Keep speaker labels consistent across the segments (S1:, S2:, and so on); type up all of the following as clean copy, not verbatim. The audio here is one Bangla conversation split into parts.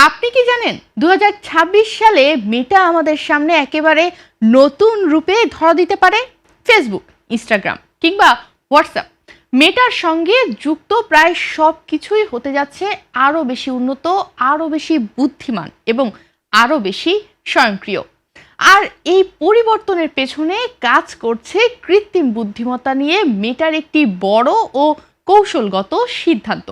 S1: আপনি কি জানেন 2026 সালে মেটা আমাদের সামনে একেবারে নতুন রূপে ধরা দিতে পারে? ফেসবুক, ইনস্টাগ্রাম কিংবা হোয়াটসঅ্যাপ মেটার সঙ্গে যুক্ত প্রায় সব কিছুই হতে যাচ্ছে আরও বেশি উন্নত, আরও বেশি বুদ্ধিমান এবং আরও বেশি স্বয়ংক্রিয়। আর এই পরিবর্তনের পেছনে কাজ করছে কৃত্রিম বুদ্ধিমত্তা নিয়ে মেটার একটি বড় ও কৌশলগত সিদ্ধান্ত।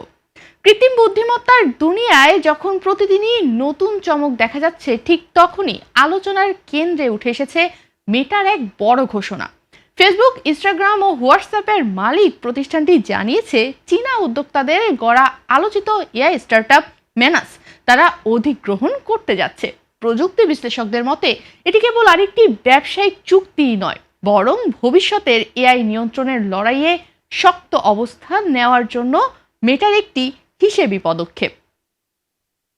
S1: কৃত্রিম বুদ্ধিমত্তার দুনিয়ায় যখন প্রতিদিনই নতুন চমক দেখা যাচ্ছে, ঠিক তখনই আলোচনার কেন্দ্রে উঠে এসেছে মেটার এক বড় ঘোষণা। ফেসবুক, ইনস্টাগ্রাম ও হোয়াটসঅ্যাপের মালিক প্রতিষ্ঠানটি জানিয়েছে চীনা উদ্যোক্তাদের গড়া আলোচিত এআই স্টার্টআপ মেনাস তারা অধিগ্রহণ করতে যাচ্ছে। প্রযুক্তি বিশ্লেষকদের মতে এটি কেবল আরেকটি ব্যবসায়িক চুক্তি নয়, বরং ভবিষ্যতের এআই নিয়ন্ত্রণের লড়াইয়ে শক্ত অবস্থান নেওয়ার জন্য মেটার একটি হিসেবি পদক্ষেপ।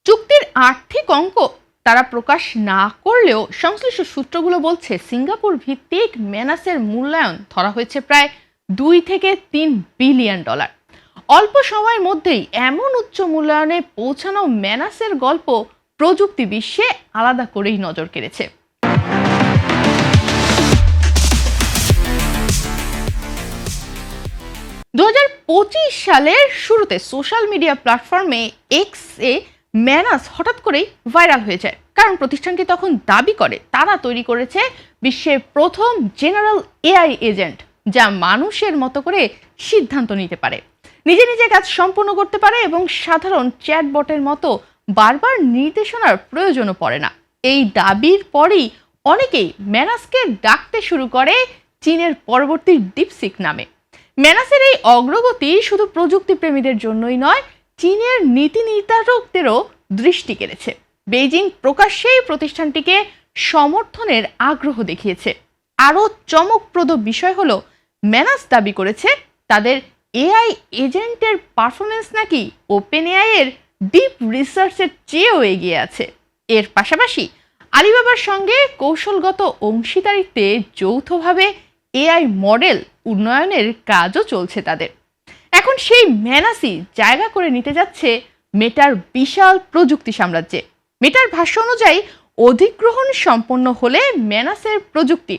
S1: চুক্তির আর্থিক অঙ্ক তারা প্রকাশ না করলেও সংশ্লিষ্ট সূত্রগুলো বলছে সিঙ্গাপুর ভিত্তিক মেনাসের মূল্যায়ন ধরা হয়েছে প্রায় 2 থেকে 3 বিলিয়ন ডলার। অল্প সময়ের মধ্যেই এমন উচ্চ মূল্যায়নে পৌঁছানো মেনাসের গল্প প্রযুক্তি বিশ্বে আলাদা করেই নজর কেড়েছে। 2025 সালের শুরুতে সোশ্যাল মিডিয়া প্ল্যাটফর্মে এক্সে মেনাস হঠাৎ করেই ভাইরাল হয়ে যায়, কারণ প্রতিষ্ঠানটি তখন দাবি করে তারা তৈরি করেছে বিশ্বের প্রথম জেনারেল এআই এজেন্ট, যা মানুষের মতো করে সিদ্ধান্ত নিতে পারে, নিজে নিজে কাজ সম্পন্ন করতে পারে এবং সাধারণ চ্যাটবটের মতো বারবার নির্দেশনার প্রয়োজনও পড়ে না। এই দাবির পরই অনেকেই মেনাসকে ডাকতে শুরু করে চীনের পরবর্তী ডিপসিক নামে। মেনাসের এই অগ্রগতি শুধু প্রযুক্তি প্রেমীদের জন্যই নয়, চীনের নীতি নির্ধারকদেরও দৃষ্টি কেড়েছে। বেইজিং প্রকাশ্যেই প্রতিষ্ঠানটিকে সমর্থনের আগ্রহ দেখিয়েছে। আরও চমকপ্রদ বিষয় হলো মেনাস দাবি করেছে তাদের এআই এজেন্টের পারফরমেন্স নাকি ওপেন এআই এর ডিপ রিসার্চের চেয়েও এগিয়ে আছে। এর পাশাপাশি আলিবাবার সঙ্গে কৌশলগত অংশীদারিত্বে যৌথভাবে এআই মডেল উন্নয়নের কাজও চলছে তাদের। এখন সেই মেনাসই জায়গা করে নিতে যাচ্ছে মেটার বিশাল প্রযুক্তি সাম্রাজ্যে। মেটার ভাষ্য অনুযায়ী অধিগ্রহণ সম্পন্ন হলে মেনাসের প্রযুক্তি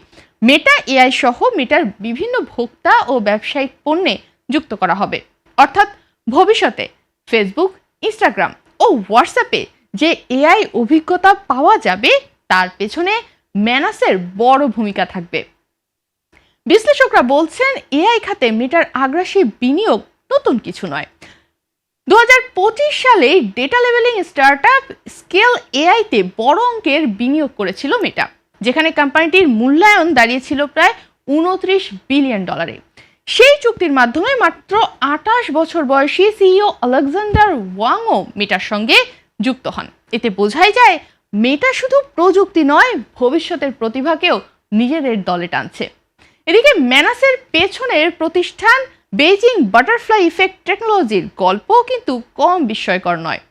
S1: মেটা এআই সহ মেটার বিভিন্ন ভোক্তা ও ব্যবসায়িক পণ্যে যুক্ত করা হবে। অর্থাৎ ভবিষ্যতে ফেসবুক, ইনস্টাগ্রাম ও হোয়াটসঅ্যাপে যে এআই অভিজ্ঞতা পাওয়া যাবে তার পেছনে মেনাসের বড় ভূমিকা থাকবে। বিশ্লেষকরা বলছেন এআই খাতে মেটার আগ্রাসী বিনিয়োগ নতুন কিছু নয়। 2025 সালে ডেটা লেভেলিং স্টার্টআপ স্কেল এআইতে বড় অঙ্কের বিনিয়োগ করেছিল মেটা, যেখানে কোম্পানিটির মূল্যায়ন দাঁড়িয়েছিল প্রায় 29 বিলিয়ন ডলারে। সেই চুক্তির মাধ্যমে মাত্র 28 বছর বয়সী সিইও আলেকজান্ডার ওয়াংও মেটার সঙ্গে যুক্ত হন। এতে বোঝাই যায় মেটা শুধু প্রযুক্তি নয়, ভবিষ্যতের প্রতিভাকেও নিজেদের দলে টানছে। এদিকে মেনাসের পেছনের প্রতিষ্ঠান বেইজিং বাটারফ্লাই ইফেক্ট টেকনোলজির গল্পও কিন্তু কম বিস্ময়কর নয়।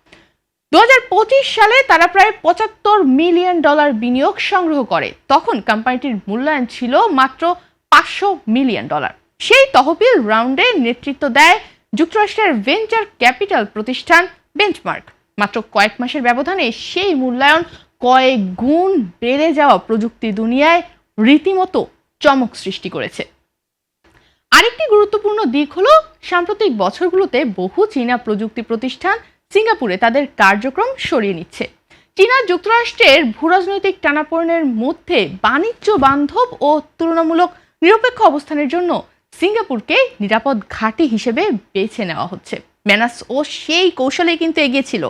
S1: 2025 সালে তারা প্রায় 75 মিলিয়ন ডলার বিনিয়োগ সংগ্রহ করে। তখন কোম্পানিটির মূল্যায়ন ছিল মাত্র 500 মিলিয়ন ডলার। সেই তহবিল রাউন্ডে নেতৃত্ব দেয় যুক্তরাষ্ট্রের ভেঞ্চার ক্যাপিটাল প্রতিষ্ঠান বেঞ্চমার্ক। মাত্র কয়েক মাসের ব্যবধানে সেই মূল্যায়ন কয়েক গুণ বেড়ে যাওয়া প্রযুক্তি দুনিয়ায় রীতিমতো চমক সৃষ্টি করেছে। আরেকটি গুরুত্বপূর্ণ দিক হলো সাম্প্রতিক বছরগুলোতে বহু চীনা প্রযুক্তি প্রতিষ্ঠান সিঙ্গাপুরে তাদের কার্যক্রম সরিয়ে নিচ্ছে। চীনা যুক্তরাষ্ট্রের ভূরাজনৈতিক টানাপোড়েনের মধ্যে বাণিজ্য বান্ধব ও তুলনামূলক নিরপেক্ষ অবস্থানের জন্য সিঙ্গাপুরকে নিরাপদ ঘাঁটি হিসেবে বেছে নেওয়া হচ্ছে। মেনাস ও সেই কৌশলে কিন্তু এগিয়েছিল।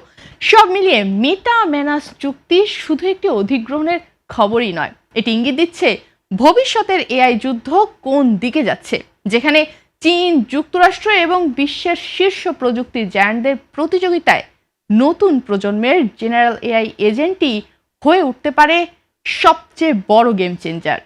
S1: সব মিলিয়ে মেটা মেনাস চুক্তি শুধু একটি অধিগ্রহণের খবরই নয়, এটি ইঙ্গিত দিচ্ছে ভবিষ্যতের এআই যুদ্ধ কোন দিকে যাচ্ছে, যেখানে চীন, যুক্তরাষ্ট্র এবং বিশ্বের শীর্ষ প্রযুক্তির জায়ান্টদের প্রতিযোগিতায় নতুন প্রজন্মের জেনারেল এআই এজেন্টই হয়ে উঠতে পারে সবচেয়ে বড় গেম চেঞ্জার।